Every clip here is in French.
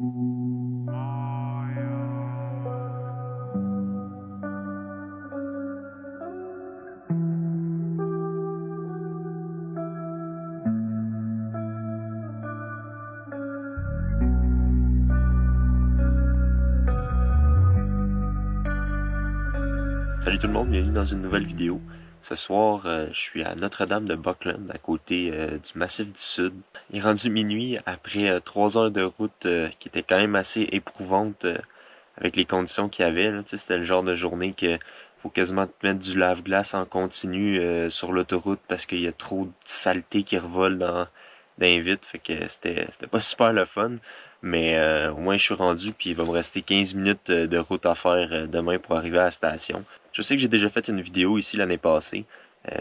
Salut tout le monde, bienvenue dans une nouvelle vidéo. Ce soir, je suis à Notre-Dame de Buckland, à côté du Massif du Sud. Il est rendu minuit après 3 heures de route qui était quand même assez éprouvante avec les conditions qu'il y avait. Là. C'était le genre de journée que faut quasiment te mettre du lave-glace en continu sur l'autoroute parce qu'il y a trop de saleté qui revole dans les vitres. Fait que c'était pas super le fun. Mais au moins je suis rendu puis il va me rester 15 minutes de route à faire demain pour arriver à la station. Je sais que j'ai déjà fait une vidéo ici l'année passée,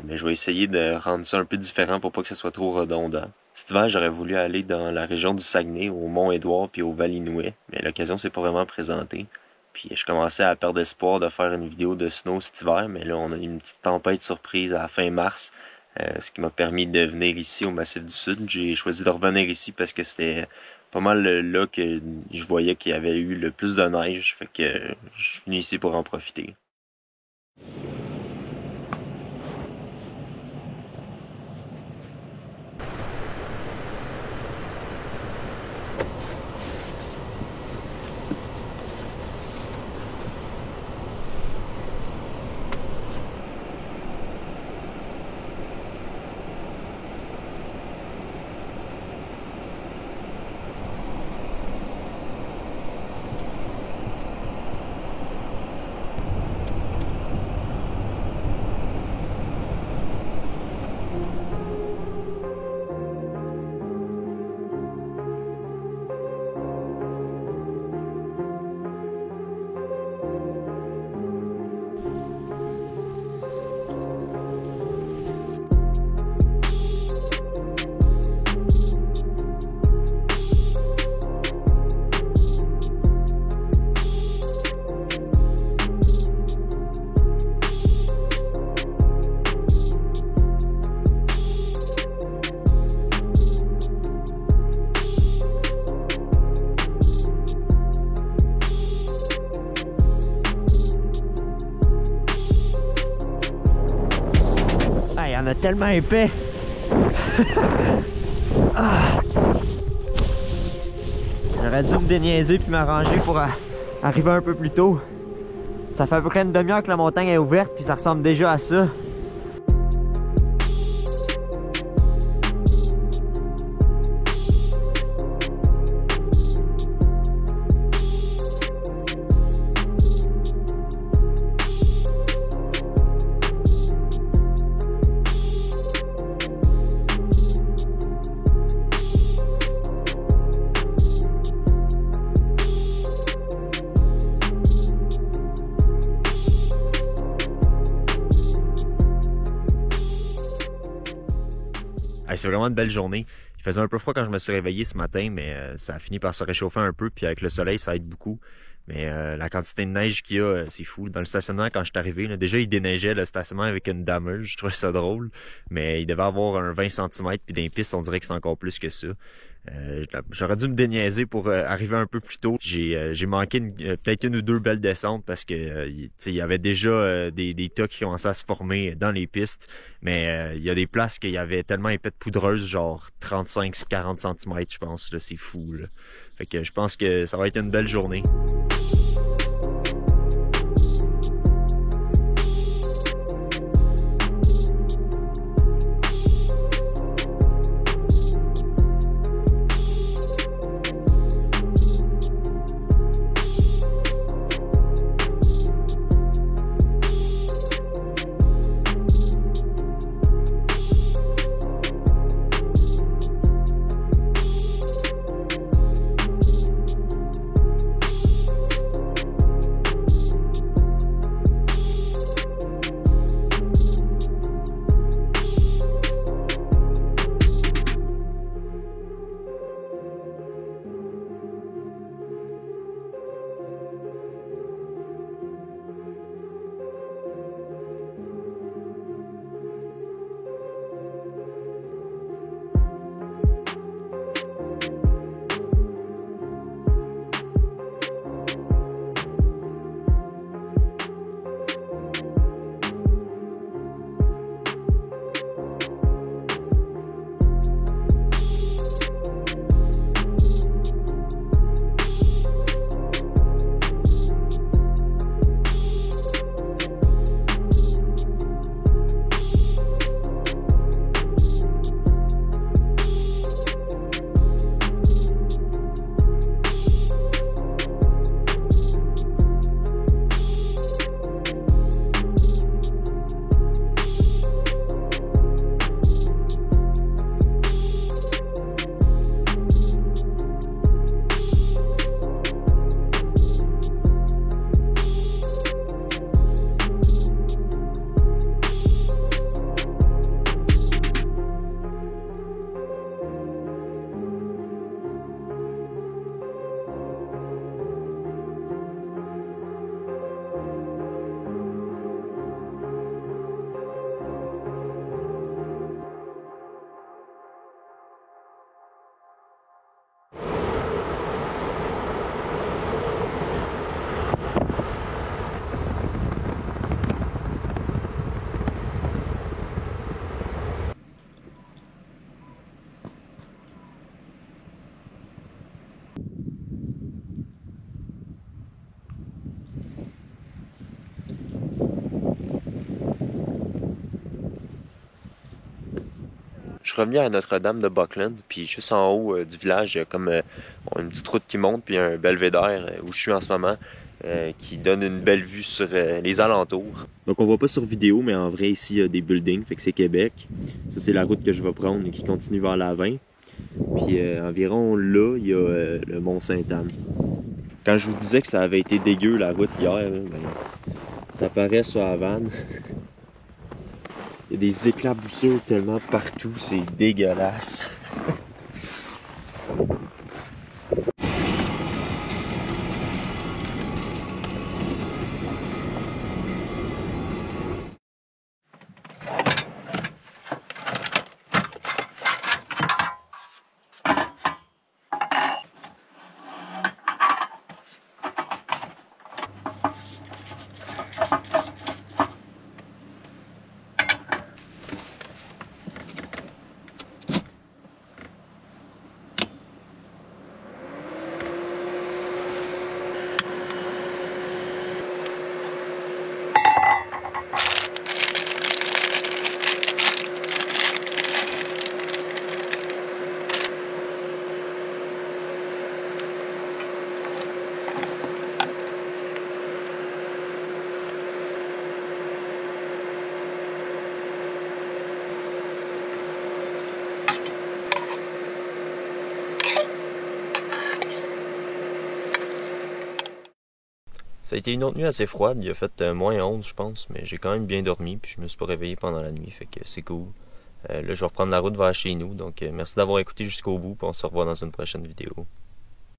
mais je vais essayer de rendre ça un peu différent pour pas que ce soit trop redondant. Cet hiver, j'aurais voulu aller dans la région du Saguenay, au Mont-Édouard puis au Val-Inouët, mais l'occasion s'est pas vraiment présentée. Puis je commençais à perdre espoir de faire une vidéo de snow cet hiver, mais là on a eu une petite tempête surprise à la fin mars, ce qui m'a permis de venir ici au Massif du Sud. J'ai choisi de revenir ici parce que c'était pas mal là que je voyais qu'il y avait eu le plus de neige, fait que je suis venu ici pour en profiter. Il y en a tellement épais. Ah. J'aurais dû me déniaiser puis m'arranger pour arriver un peu plus tôt. Ça fait à peu près une demi-heure que la montagne est ouverte puis ça ressemble déjà à ça. C'est vraiment une belle journée. Il faisait un peu froid quand je me suis réveillé ce matin, mais ça a fini par se réchauffer un peu, puis avec le soleil, ça aide beaucoup. Mais la quantité de neige qu'il y a, c'est fou. Dans le stationnement, quand je suis arrivé, là, déjà, il déneigeait le stationnement avec une dameuse. Je trouvais ça drôle, mais il devait avoir un 20 cm, puis dans les pistes, on dirait que c'est encore plus que ça. J'aurais dû me déniaiser pour arriver un peu plus tôt. J'ai manqué peut-être une ou deux belles descentes parce que il y avait déjà des tas qui commençaient à se former dans les pistes, mais il y a des places qu'il y avait tellement épais de poudreuse, genre 35-40 cm, je pense. C'est fou. Là. Fait que je pense que ça va être une belle journée. Je suis revenu à Notre-Dame de Buckland, puis juste en haut du village, il y a comme une petite route qui monte, puis un belvédère où je suis en ce moment, qui donne une belle vue sur les alentours. Donc on voit pas sur vidéo, mais en vrai ici il y a des buildings, fait que c'est Québec. Ça c'est la route que je vais prendre et qui continue vers l'Avin. Puis environ là, il y a le Mont-Sainte-Anne. Quand je vous disais que ça avait été dégueu la route hier, là, ben, ça paraît sur la vanne. Il y a des éclaboussures tellement partout, c'est dégueulasse. Ça a été une autre nuit assez froide, il a fait moins 11 je pense, mais j'ai quand même bien dormi, puis je me suis pas réveillé pendant la nuit, fait que c'est cool. Là je vais reprendre la route vers chez nous, donc merci d'avoir écouté jusqu'au bout, puis on se revoit dans une prochaine vidéo.